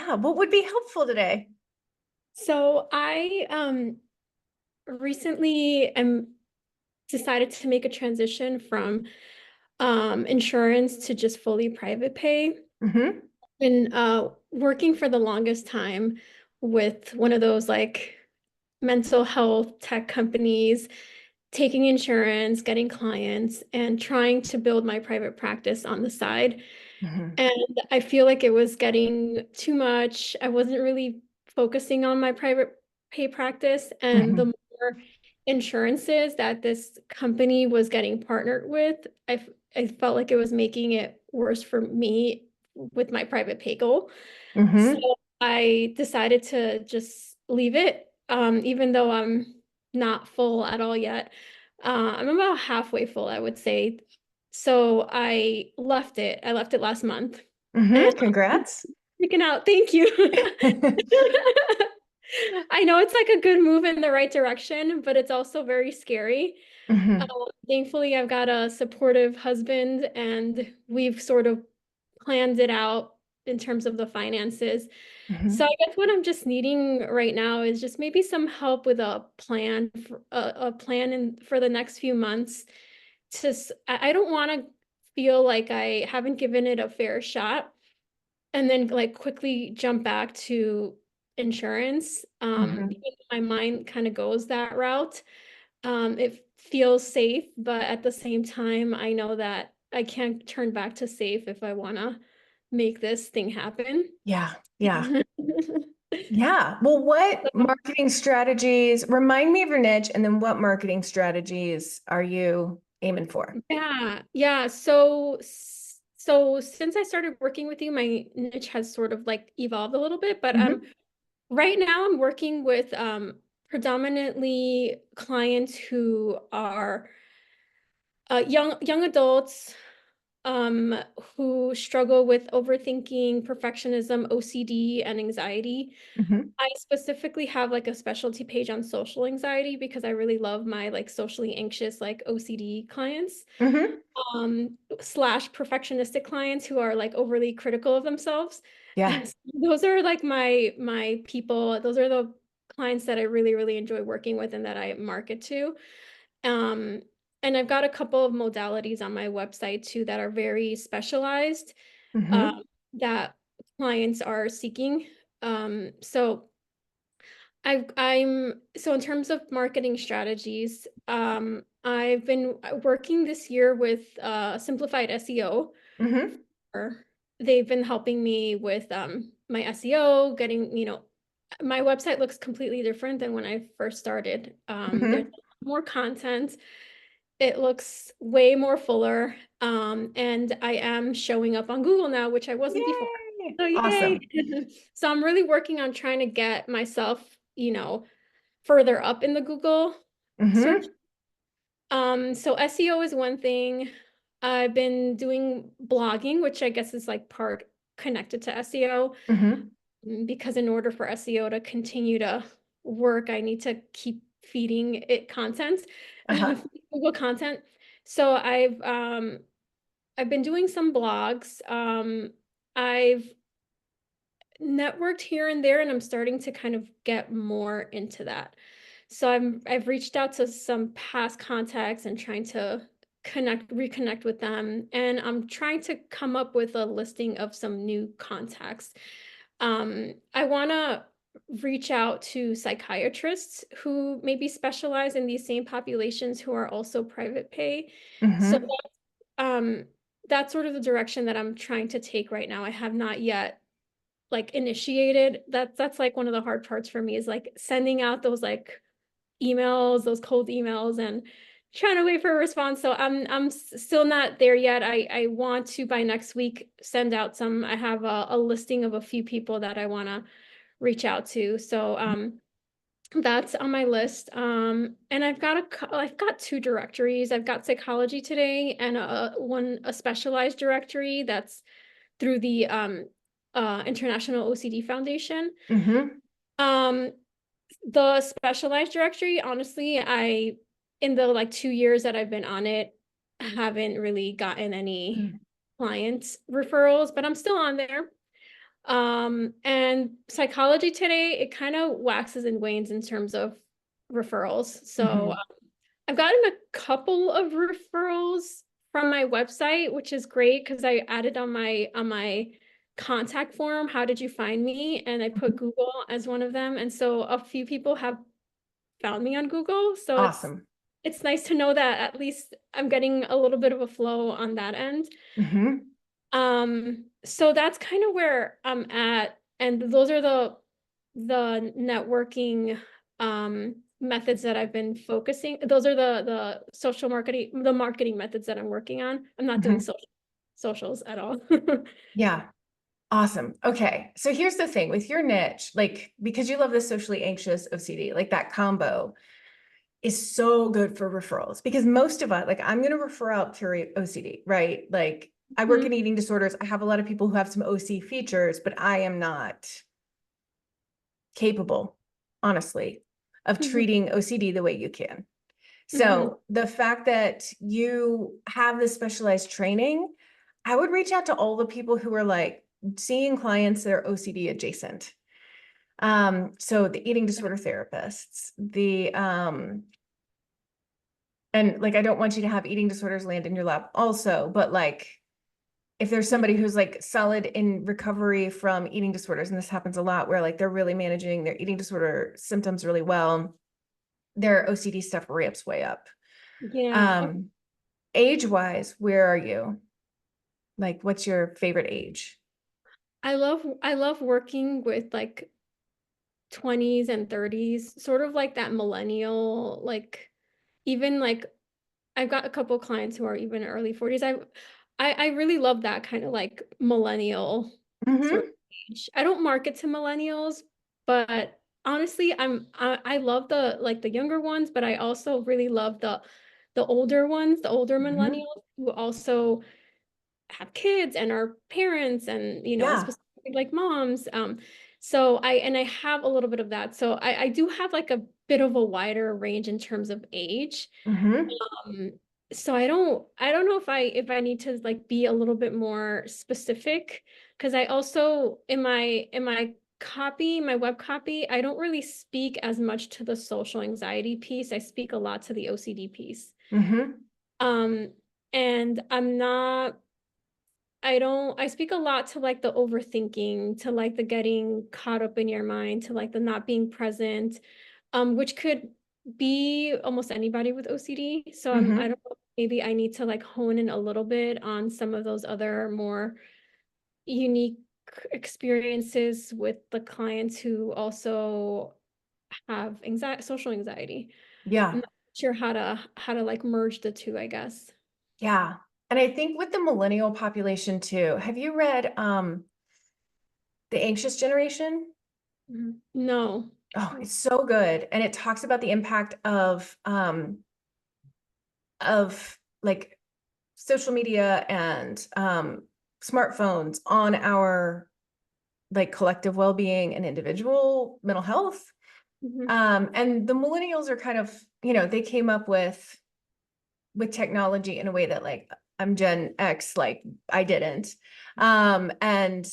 Yeah, what would be helpful today? So I recently am decided to make a transition from insurance to just fully private pay. Mm-hmm. Been working for the longest time with one of those like mental health tech companies, taking insurance, getting clients, and trying to build my private practice on the side. Mm-hmm. And I feel like it was getting too much. I wasn't really focusing on my private pay practice. And the Mm-hmm. more insurances that this company was getting partnered with, I felt like it was making it worse for me with my private pay goal. So Mm-hmm. I decided to just leave it, even though I'm not full at all yet. I'm about halfway full, I would say. So I left it. I left it last month. And Mm-hmm. Congrats. freaking out. Thank you. I know it's like a good move in the right direction, but it's also very scary. Mm-hmm. Thankfully, I've got a supportive husband, and we've sort of planned it out in terms of the finances. So Mm-hmm. I guess what I'm just needing right now is just maybe some help with a plan for a plan for the next few months. I don't want to feel like I haven't given it a fair shot and then like quickly jump back to insurance. Mm-hmm. Even though my mind kind of goes that route. It feels safe, but at the same time, I know that I can't turn back to safe if I want to make this thing happen. Yeah. Yeah. Yeah. Well, what marketing strategies, remind me of your niche, and then what marketing strategies are you aiming for? Yeah. So since I started working with you, my niche has sort of like evolved a little bit, but Mm-hmm. right now I'm working with predominantly clients who are young adults um, who struggle with overthinking, perfectionism, OCD, and anxiety. Mm-hmm. I specifically have like a specialty page on social anxiety because I really love my like socially anxious, like OCD clients, Mm-hmm. slash perfectionistic clients who are like overly critical of themselves. Yeah. And so those are like my people. Those are the clients that I really, really enjoy working with and that I market to. Um, and I've got a couple of modalities on my website too that are very specialized, Mm-hmm. um, that clients are seeking. So I'm so in terms of marketing strategies, I've been working this year with simplified SEO. Mm-hmm. Or they've been helping me with my SEO, getting, my website looks completely different than when I first started. There's Mm-hmm. more content. It looks way more fuller. And I am showing up on Google now, which I wasn't before. Yay. So yay. Awesome. So I'm really working on trying to get myself, further up in the Google search. Mm-hmm. So SEO is one thing. I've been doing blogging, which I guess is like part connected to SEO, Mm-hmm. because in order for SEO to continue to work, I need to keep feeding it content, Uh-huh. Google content. So I've been doing some blogs. I've networked here and there, and I'm starting to kind of get more into that. So I've reached out to some past contacts and trying to reconnect with them, and I'm trying to come up with a listing of some new contacts. I want to reach out to psychiatrists who maybe specialize in these same populations who are also private pay. So Mm-hmm. um, that's sort of the direction that I'm trying to take right now. I have not yet like initiated. That's like one of the hard parts for me is like sending out those like emails, those cold emails, and trying to wait for a response. So still not there yet. I want to by next week send out some. I have a listing of a few people that I want to reach out to. So that's on my list. And I've got two directories. I've got Psychology Today and a specialized directory that's through the International OCD Foundation. Mm-hmm. Um, the specialized directory, honestly, in the like 2 years that I've been on it, haven't really gotten any client referrals, but I'm still on there. And Psychology Today, it kind of waxes and wanes in terms of referrals. So Mhm. I've gotten a couple of referrals from my website, which is great because I added on my contact form, how did you find me? And I put Google as one of them. And so a few people have found me on Google. So Awesome. it's nice to know that at least I'm getting a little bit of a flow on that end. Mhm. So that's kind of where I'm at, and those are the networking methods that I've been focusing. Those are the social marketing, the marketing methods that I'm working on. I'm not doing Mhm. socials at all. Yeah. Awesome. Okay. So here's the thing with your niche, like because you love the socially anxious OCD, like that combo is so good for referrals because most of us, like I'm going to refer out to OCD, right? Like I work in Mhm, eating disorders. I have a lot of people who have some OC features, but I am not capable, honestly, of mhm, treating OCD the way you can. mhm. So the fact that you have this specialized training, I would reach out to all the people who are like seeing clients that are OCD adjacent. So the eating disorder therapists, and like I don't want you to have eating disorders land in your lap also, but like if there's Yeah, somebody who's like solid in recovery from eating disorders, and this happens a lot where like they're really managing their eating disorder symptoms really well, their OCD stuff ramps way up. yeah. Um, age wise, where are you? Like, what's your favorite age? I love working with like 20s and 30s, sort of like that millennial, like even like I've got a couple clients who are even early 40s. I really love that kind of like millennial sort of Mm-hmm. age. I don't market to millennials, but honestly, I love the like the younger ones, but I also really love the older ones, the older Mm-hmm. millennials who also have kids and are parents and Yeah. specifically like moms. So I have a little bit of that. So I do have like a bit of a wider range in terms of age. Mm-hmm. Um, so I don't know if I need to like be a little bit more specific because I also in my copy, my web copy, I don't really speak as much to the social anxiety piece. I speak a lot to the OCD piece. Mm-hmm. Um, and I speak a lot to like the overthinking, to like the getting caught up in your mind, to like the not being present, which could be almost anybody with OCD. So I Mm-hmm. don't know, maybe I need to like hone in a little bit on some of those other more unique experiences with the clients who also have anxiety, social anxiety. I'm Yeah. not sure how to like merge the two, I guess. Yeah. And I think with the millennial population too, have you read The Anxious Generation? Mhm. No. Oh, it's so good. And it talks about the impact of like social media and smartphones on our like collective well-being and individual mental health. Mhm. And the millennials are kind of, they came up with technology in a way that like I'm Gen X, like I didn't. And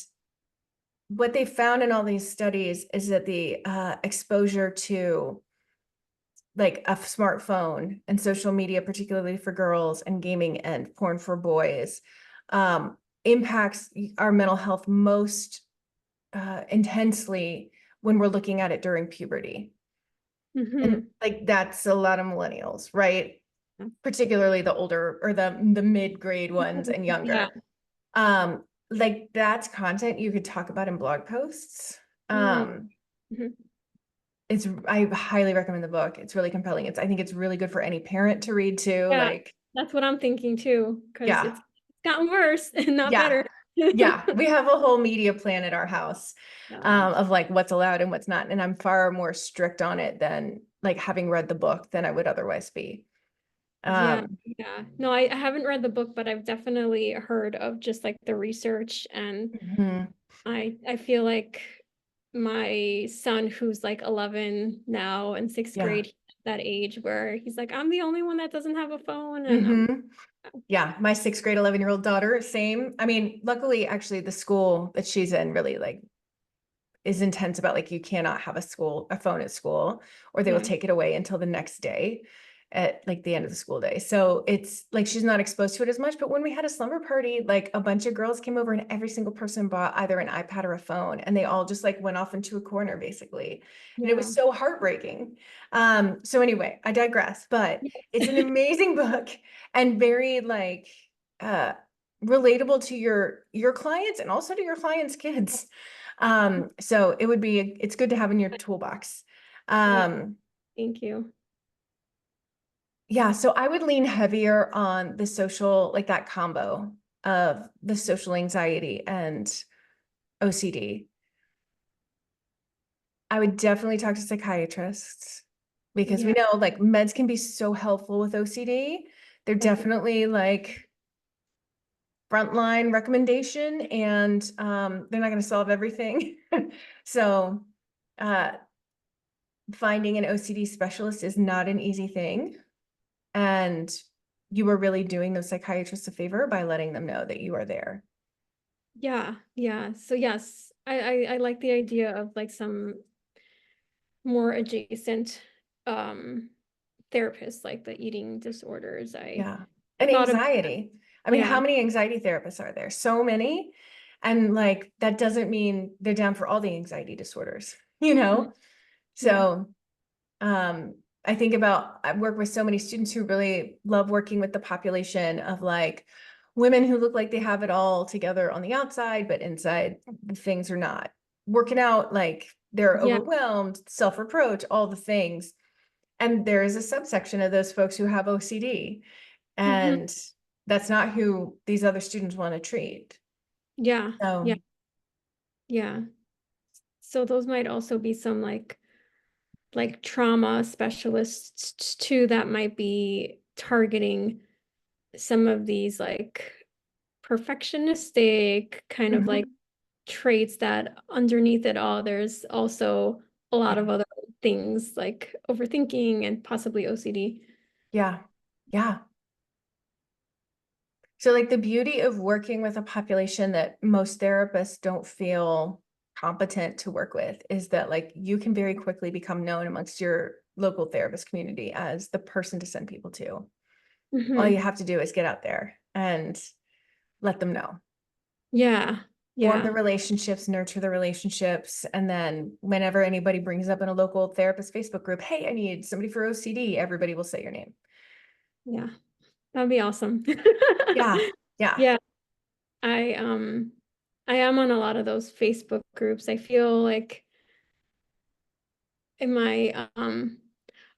what they found in all these studies is that the exposure to like a smartphone and social media, particularly for girls, and gaming and porn for boys, impacts our mental health most intensely when we're looking at it during puberty. And Mhm. like that's a lot of millennials, right? Particularly the older or the mid-grade ones and Yeah. younger. Like that's content you could talk about in blog posts. Mm. Um, Mhm. I highly recommend the book. It's really compelling. I think it's really good for any parent to read too. Yeah, Like, that's what I'm thinking too, because yeah, it's gotten worse and not yeah, better. yeah. We have a whole media plan at our house, Yeah. of like what's allowed and what's not. And I'm far more strict on it than like having read the book than I would otherwise be. Yeah, Um, yeah. No, I haven't read the book, but I've definitely heard of just like the research, and mhm, I feel like my son who's like 11 now in sixth yeah. grade, that age where he's like, I'm the only one that doesn't have a phone, and Hmm. Yeah, my sixth grade, 11-year-old daughter, same. I mean, luckily, actually, the school that she's in really like is intense about like you cannot have a phone at school, or they will Yeah. take it away until the next day at like the end of the school day. So it's like she's not exposed to it as much. But when we had a slumber party, like a bunch of girls came over and every single person bought either an iPad or a phone, and they all just like went off into a corner basically. And it was Yeah. so heartbreaking. So anyway, I digress, but it's an amazing book and very like uh relatable to your clients and also to your clients' kids. So it's good to have in your toolbox. Oh, Um, thank you. yeah, so I would lean heavier on the social, like that combo of the social anxiety and OCD. I would definitely talk to psychiatrists because we Yeah. know like meds can be so helpful with OCD. They're Definitely. definitely like frontline recommendation, and they're not going to solve everything. So uh, finding an OCD specialist is not an easy thing. And you are really doing those psychiatrists a favor by letting them know that you are there. Yeah. Yeah. So yes, I like the idea of like some more adjacent um therapists, like the eating disorders. I Yeah. And thought of, anxiety. I mean, how yeah. many anxiety therapists are there? So many. And like, that doesn't mean they're down for all the anxiety disorders, you Mhm. know? Yeah. So um, I work with so many students who really love working with the population of like women who look like they have it all together on the outside, but inside the things are not working out, like they're Yeah. overwhelmed, self-reproach, all the things. And there is a subsection of those folks who have OCD, Hmm. and that's not who these other students want to treat. Yeah. Yeah. So Yeah. So those might also be some like trauma specialists too that might be targeting some of these like perfectionistic kind of like mhm, traits that underneath it all there's also a lot yeah, of other things like overthinking and possibly OCD. yeah, yeah. So like the beauty of working with a population that most therapists don't feel competent to work with is that like you can very quickly become known amongst your local therapist community as the person to send people to. All you Hmm. have to do is get out there and let them know. Yeah. Form the Yeah. relationships, nurture the relationships, and then whenever anybody brings up in a local therapist Facebook group, hey, I need somebody for OCD, everybody will say your name. Yeah. That'd be awesome. Yeah, yeah. Yeah. I I am on a lot of those Facebook groups. I feel like in my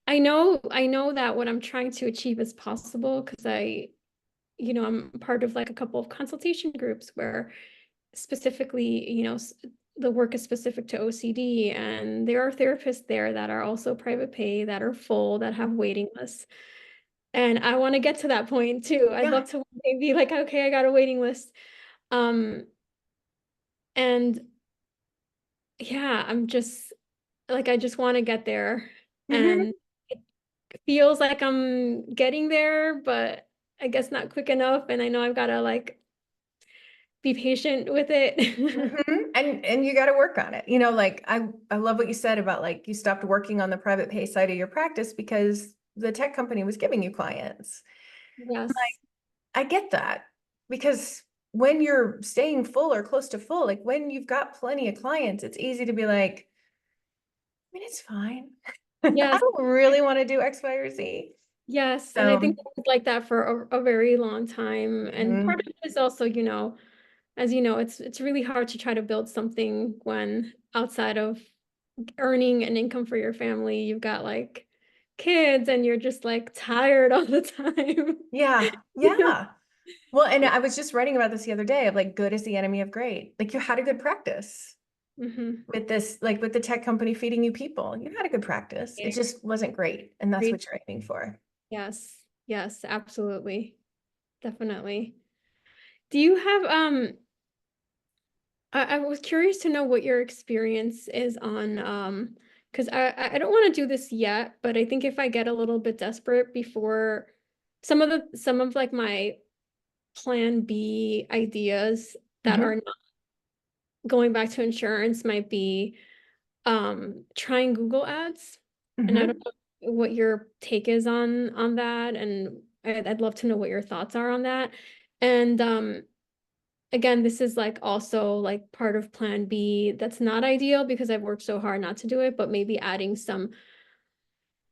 I know that what I'm trying to achieve is possible because I'm part of like a couple of consultation groups where specifically, the work is specific to OCD, and there are therapists there that are also private pay, that are full, that have waiting lists. And I want to get to that point too. I'd Yeah. love to one day be like, okay, I got a waiting list. Um, and yeah, I'm just like, I just want to get there. Hmm. And it feels like I'm getting there, but I guess not quick enough. And I know I've got to like be patient with it. And you got to work on it. Like I love what you said about like you stopped working on the private pay side of your practice because the tech company was giving you clients. Yes. I get that because when you're staying full or close to full, like when you've got plenty of clients, it's easy to be like, I mean, it's fine. I Yes. don't really want to do X, Y, or Z. Yes. And I think So, it was like that for a very long time. And part of mhm, it is also, as you know, it's really hard to try to build something when outside of earning an income for your family, you've got like kids and you're just like tired all the time. yeah, yeah. Well, and I was just writing about this the other day of like good is the enemy of great. Like you had a good practice Hmm. with this, like with the tech company feeding you people. You had a good practice. It just wasn't great. And that's Great. what you're aiming for. Yes. Yes, absolutely. Definitely. Do you have I was curious to know what your experience is on because I don't want to do this yet, but I think if I get a little bit desperate before some of like my plan B ideas that are Mhm. not going back to insurance might be trying Google Ads. And I don't Mhm. know what your take is on that, and I'd love to know what your thoughts are on that. And again, this is like also like part of plan B that's not ideal because I've worked so hard not to do it, but maybe adding some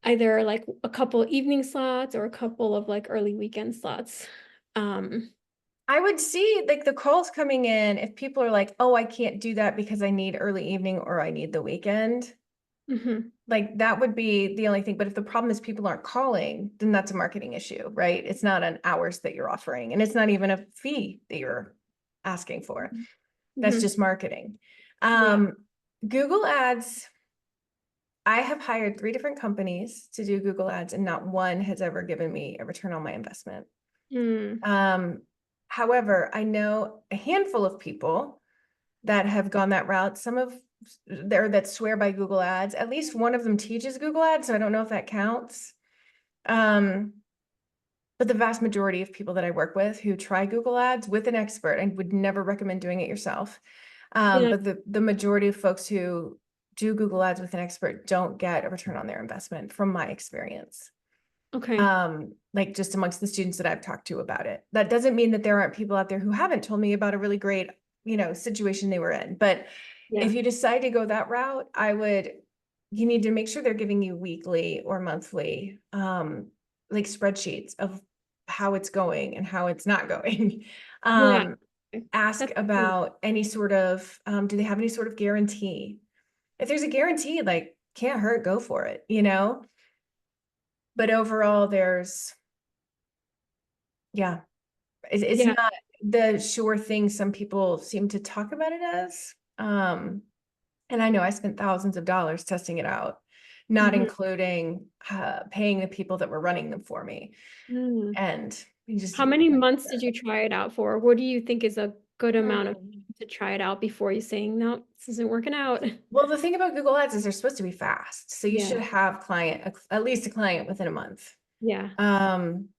either like a couple evening slots or a couple of like early weekend slots. Um, I would see like the calls coming in if people are like, "Oh, I can't do that because I need early evening or I need the weekend." mhm. Like that would be the only thing. But if the problem is people aren't calling, then that's a marketing issue, right? It's not an hours that you're offering, and it's not even a fee that you're asking for. That's Mhm. just marketing. Yeah. Um, Google Ads, I have hired 3 different companies to do Google Ads, and not one has ever given me a return on my investment. Mm. Um, However, I know a handful of people that have gone that route. Some of there that swear by Google Ads. At least one of them teaches Google Ads, so I don't know if that counts. Um, but the vast majority of people that I work with who try Google Ads with an expert, and would never recommend doing it yourself. Yeah. But the majority of folks who do Google Ads with an expert don't get a return on their investment from my experience. Okay. Like just amongst the students that I've talked to about it. That doesn't mean that there aren't people out there who haven't told me about a really great, situation they were in. But Yeah. if you decide to go that route, you need to make sure they're giving you weekly or monthly, like spreadsheets of how it's going and how it's not going. Yeah. Um, Okay. Ask That's about any sort of, do they have any sort of guarantee? If there's a guarantee, like can't hurt, go for it. But overall, yeah, it's yeah. not the sure thing some people seem to talk about it as. And I know I spent thousands of dollars testing it out, not Mhm. including paying the people that were running them for me. Mm. And you just, How many months did you try it out for? What do you think is a good amount of Hmm. time to try it out before you saying, no, this isn't working out? Well, the thing about Google Ads is they're supposed to be fast. So you should Yeah. have at least a client within a month. Yeah. Um,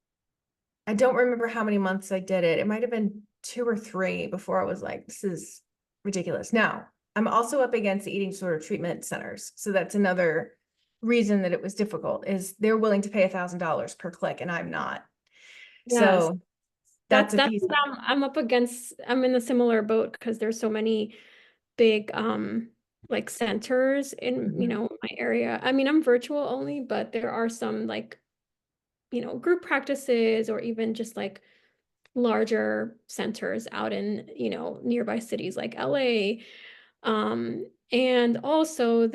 I don't remember how many months I did it. It might have been 2 or 3 before I was like, this is ridiculous. Now, I'm also up against the eating disorder treatment centers. So that's another reason that it was difficult is they're willing to pay $1,000 per click and I'm not. Yes. So that's a That's piece. what I'm up against. I'm in a similar boat because there's so many big like centers in, Mhm. my area. I mean, I'm virtual only, but there are some like, group practices or even just like larger centers out in, nearby cities like LA. And also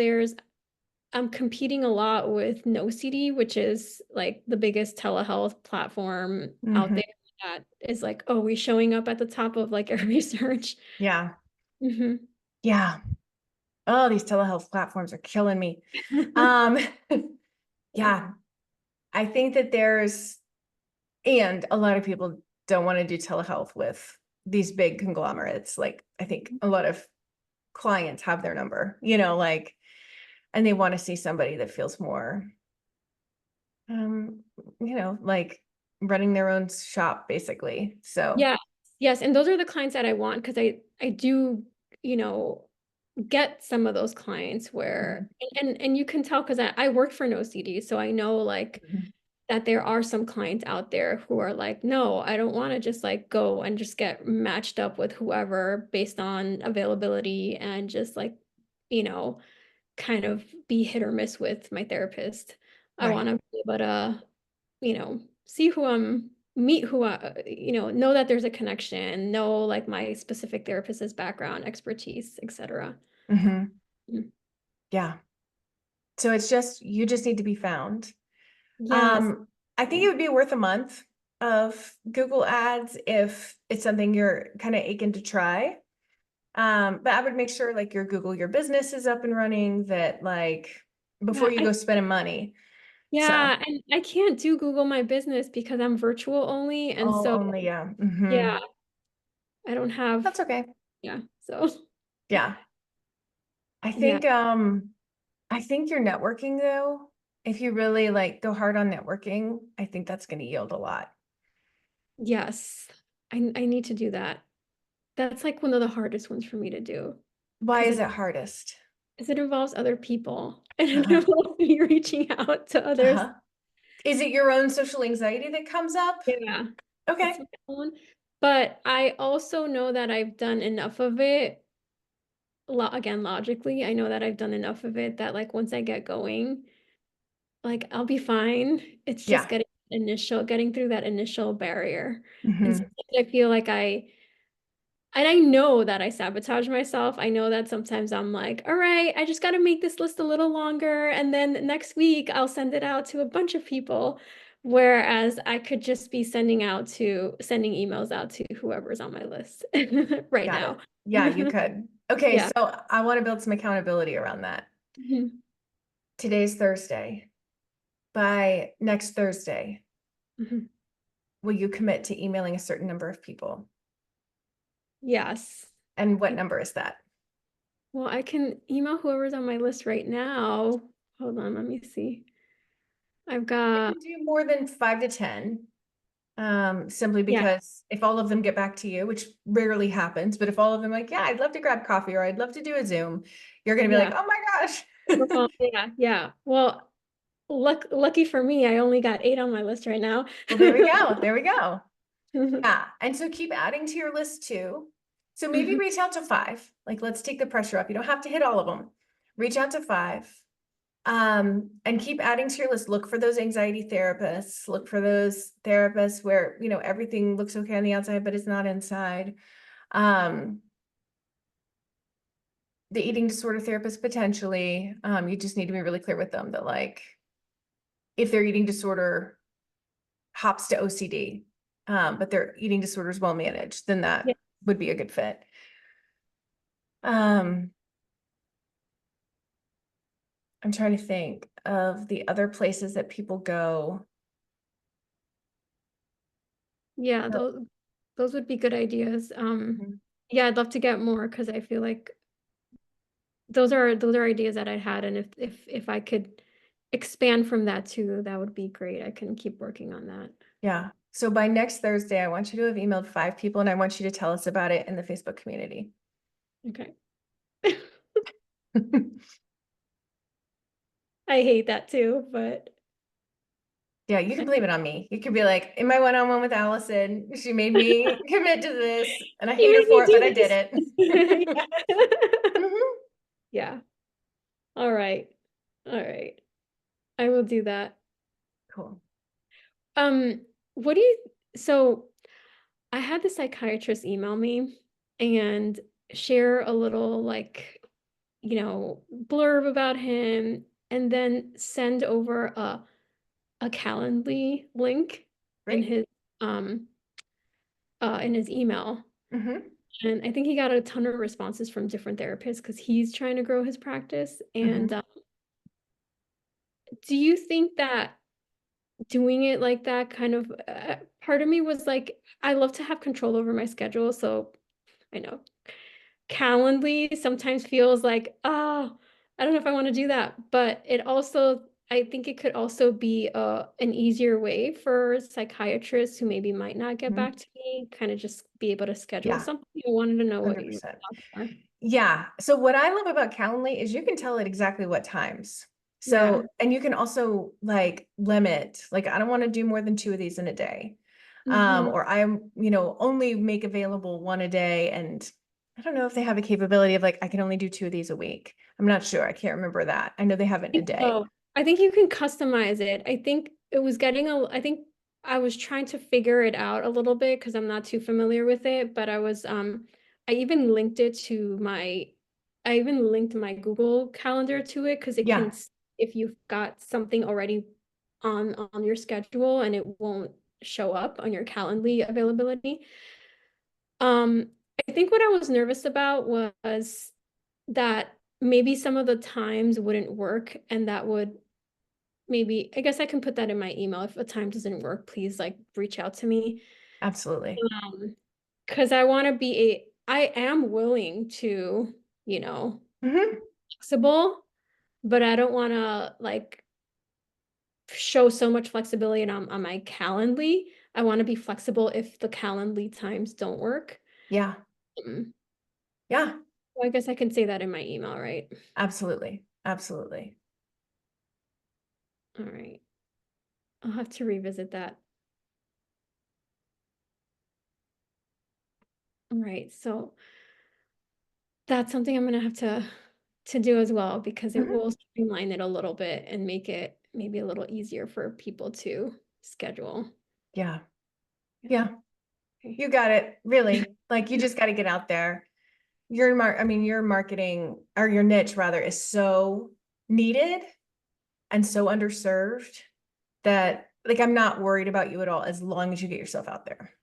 I'm competing a lot with NoCD, which is like the biggest telehealth platform out Mhm. there that is like always showing up at the top of like every search. Yeah. Hmm. Yeah. Oh, these telehealth platforms are killing me. Um, Yeah. yeah, I think that and a lot of people don't want to do telehealth with these big conglomerates. Like, I think a lot of clients have their number, like, and they want to see somebody that feels more, um, like running their own shop, basically. So, Yeah. Yes. And those are the clients that I want because I do, you know, get some of those clients mhm, where and you can tell because I work for no CD, so I know like mhm, that there are some clients out there who are like, no, I don't want to just like go and just get matched up with whoever based on availability and just like, you know, kind of be hit or miss with my therapist. I right. want to be able to, see who I'm meet who I, know that there's a connection, know like my specific therapist's background, expertise, etc. Hmm. Mm. Yeah. So you just need to be found. Yes. Um, I think it would be worth a month of Google Ads if it's something you're kind of aching to try. But I would make sure like your business is up and running, that like before Yeah, you go spending money. So, yeah, and I can't do Google My Business because I'm virtual only, and oh, so only, yeah. yeah, I don't have That's okay. yeah. So Yeah. yeah. I think your networking though. if you really like go hard on networking, I think that's going to yield a lot. Yes, I need to do that. That's like one of the hardest ones for me to do Why because is it hardest? it involves other people and it Uh-huh. involves me reaching out to others. Uh-huh. Is it your own social anxiety that comes up? Yeah, Okay. it's my own. But I also know that I've done enough of it. Again, logically, I know that I've done enough of it that like once I get going, like I'll be fine. It's just Yeah. getting through that initial barrier. And Hmm. sometimes I feel like I know that I sabotage myself. I know that sometimes I'm like, all right, I just got to make this list a little longer. And then next week I'll send it out to a bunch of people. Whereas I could just be sending emails out to whoever's on my list right Got now. it. Yeah, you could. Okay, Yeah. so I want to build some accountability around that. Mhm. Today's Thursday. By next Thursday, Mhm. will you commit to emailing a certain number of people? Yes. And what I- number is that? Well, I can email whoever's on my list right now. Hold on, let me see. I've I got, can do more than 5 to 10. Simply yeah, because if all of them get back to you, which rarely happens, but if all of them like, yeah, I'd love to grab coffee or I'd love to do a Zoom, you're gonna be like, yeah. oh my gosh. Well, yeah, yeah. Well, lucky for me, I only got 8 on my list right now. Well, there we go. There we go. Yeah. And so keep adding to your list too. So maybe reach out to 5. Like, let's take the pressure up. You don't have to hit all of them. Reach out to 5. And keep adding to your list. Look for those anxiety therapists. Look for those therapists where, everything looks okay on the outside, but it's not inside. Um, the eating disorder therapist potentially. You just need to be really clear with them that like if their eating disorder hops to OCD, but their eating disorder is well managed, then that Yeah, would be a good fit. Um, I'm trying to think of the other places that people go. yeah, those would be good ideas. Mhm. Yeah, I'd love to get more because I feel like those are ideas that I had, and if I could expand from that too, that would be great. I can keep working on that. Yeah. So by next Thursday, I want you to have emailed 5 people and I want you to tell us about it in the Facebook community. Okay. I hate that too, but Yeah, you can blame it on me. You could be like, in my one-on-one with Allison, she made me commit to this and I you hate her made me for it, but do I did it. this. Yeah. Mhm. Yeah. All right. All right. I will do that. Cool. Um, what do you so I had the psychiatrist email me and share a little like, blurb about him and then send over a Calendly link in Great. his um in his email. Hmm. And I think he got a ton of responses from different therapists because he's trying to grow his practice. And Hmm. do you think that doing it like that kind of part of me was like, I love to have control over my schedule. So I know Calendly sometimes feels like, oh, I don't know if I want to do that. But I think it could also be an easier way for psychiatrists who maybe might not get back to me, kind of just be able to schedule Yeah, something. I wanted to know what your 100%. thoughts are. Yeah. So what I love about Calendly is you can tell it exactly what times. Yeah. So, and you can also like limit, like I don't want to do more than 2 of these in a day. Hmm. Or I'm, only make available 1 a day. And I don't know if they have a capability of like, I can only do 2 of these a week. I'm not sure. I can't remember that. I know they have it in a day. So I think you can customize it. I think I was trying to figure it out a little bit because I'm not too familiar with it, but I even linked it to I even linked my Google Calendar to it because Yeah. if you've got something already on your schedule and it won't show up on your Calendly availability. Um, I think what I was nervous about was that maybe some of the times wouldn't work and that would maybe I guess I can put that in my email. If a time doesn't work, please like reach out to me. Absolutely. Because I am willing to, you know, Hmm. flexible, but I don't want to like show so much flexibility on my Calendly. I want to be flexible if the Calendly times don't work. Yeah. Um, Yeah. so I guess I can say that in my email, right? Absolutely. Absolutely. All right. I'll have to revisit that. All right. So that's something I'm gonna have to do as well because it Mhm. will streamline it a little bit and make it maybe a little easier for people to schedule. Yeah. Yeah. Yeah. Okay. You got it. Really. Like you just got to get out there. I mean, your marketing or your niche rather is so needed and so underserved that like I'm not worried about you at all as long as you get yourself out there.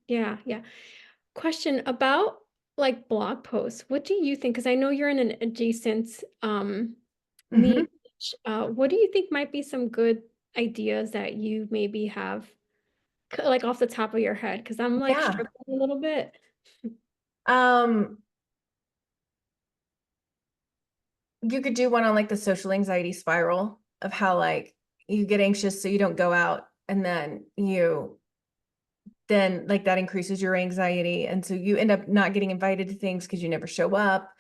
Yeah, yeah. Question about like blog posts. What do you think? Because I know you're in an adjacent Hmm. niche. What do you think might be some good ideas that you maybe have like off the top of your head? Because I'm like Yeah. struggling a little bit. Um, you could do one on like the social anxiety spiral of how like you get anxious so you don't go out and then like that increases your anxiety and so you end up not getting invited to things because you never show up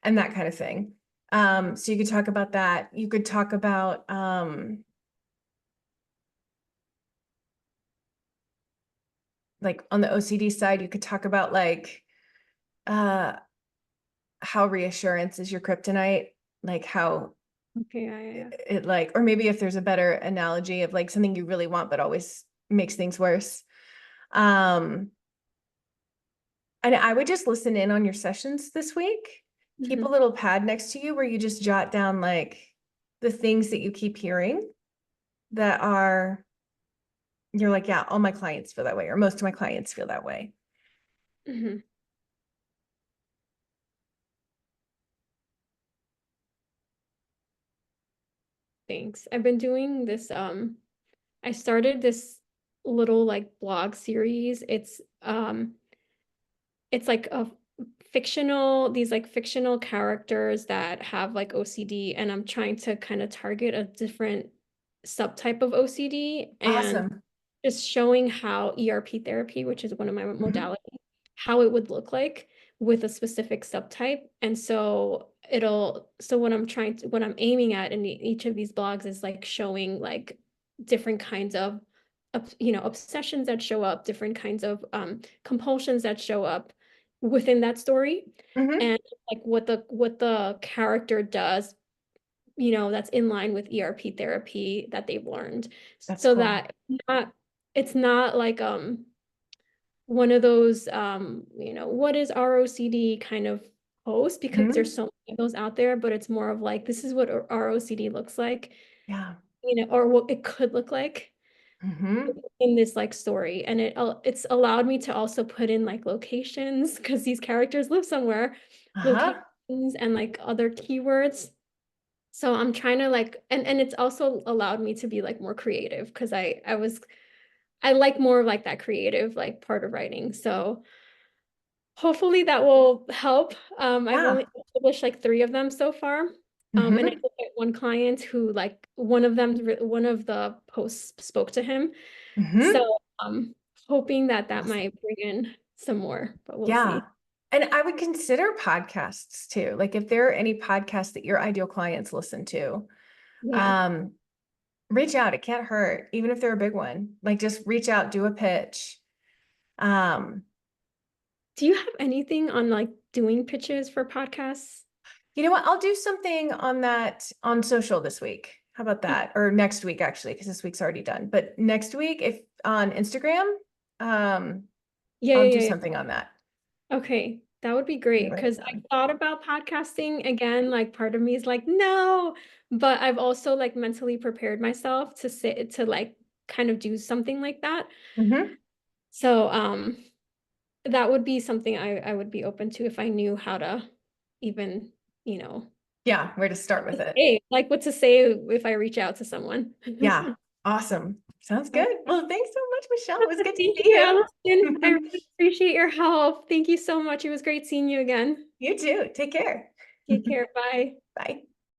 and that kind of thing. So you could talk about that. You could talk about like on the OCD side, you could talk about like uh how reassurance is your kryptonite, like how Okay, yeah. it like, or maybe if there's a better analogy of like something you really want but always makes things worse. Um, and I would just listen in on your sessions this week. Keep a Mhm, little pad next to you where you just jot down like the things that you keep hearing that are, you're like, yeah, all my clients feel that way, or most of my clients feel that way. mhm. Thanks. I've been doing this, I started this little like blog series. It's like a fictional these like fictional characters that have like OCD, and I'm trying to kind of target a different subtype of OCD and Awesome. just showing how ERP therapy, which is one of my Mhm. modalities, how it would look like with a specific subtype. And so what I'm aiming at in each of these blogs is like showing like different kinds of obsessions that show up, different kinds of compulsions that show up within that story, Mhm. and like what the character does, that's in line with ERP therapy that they've learned, That's so cool. that it's not like one of those what is ROCD kind of posts, because there's Mhm. so many of those out there, but it's more of like this is what ROCD looks like, Yeah. or what it could look like Mhm. in this like story. And it's allowed me to also put in like locations because these characters live somewhere, Uh-huh. locations and like other keywords. So I'm trying to like, and it's also allowed me to be like more creative because I like more of like that creative like part of writing. So hopefully that will help. I've Yeah. only published like 3 of them so far. And I Mhm. did get one client who like one of the posts spoke to him. Mhm. So hoping that that Awesome. might bring in some more, but we'll Yeah. see. And I would consider podcasts too. Like if there are any podcasts that your ideal clients listen to, Yeah. um, reach out. It can't hurt, even if they're a big one. Like just reach out, do a pitch. Um, Do you have anything on like doing pitches for podcasts? you know what? I'll do something on that on social this week. How about Okay. that? Or next week, actually, because this week's already done. But next week, if on Instagram, um, Yeah, I'll yeah, do yeah, something on that. yeah. Okay, that would be Let me great write it because I down. thought about podcasting again. Like part of me is like, no, but I've also like mentally prepared myself to sit to like kind of do something like that. Mhm. So that would be something I would be open to if I knew how to even, you know, Yeah, where to start with it. hey, like what to say if I reach out to someone. Yeah, awesome. Sounds good. Okay. Well, thanks so much, Michelle. It was good to Thank see you, you. Allison. I really appreciate your help. Thank you so much. It was great seeing you again. You too. Take care. Take care. Bye. Bye.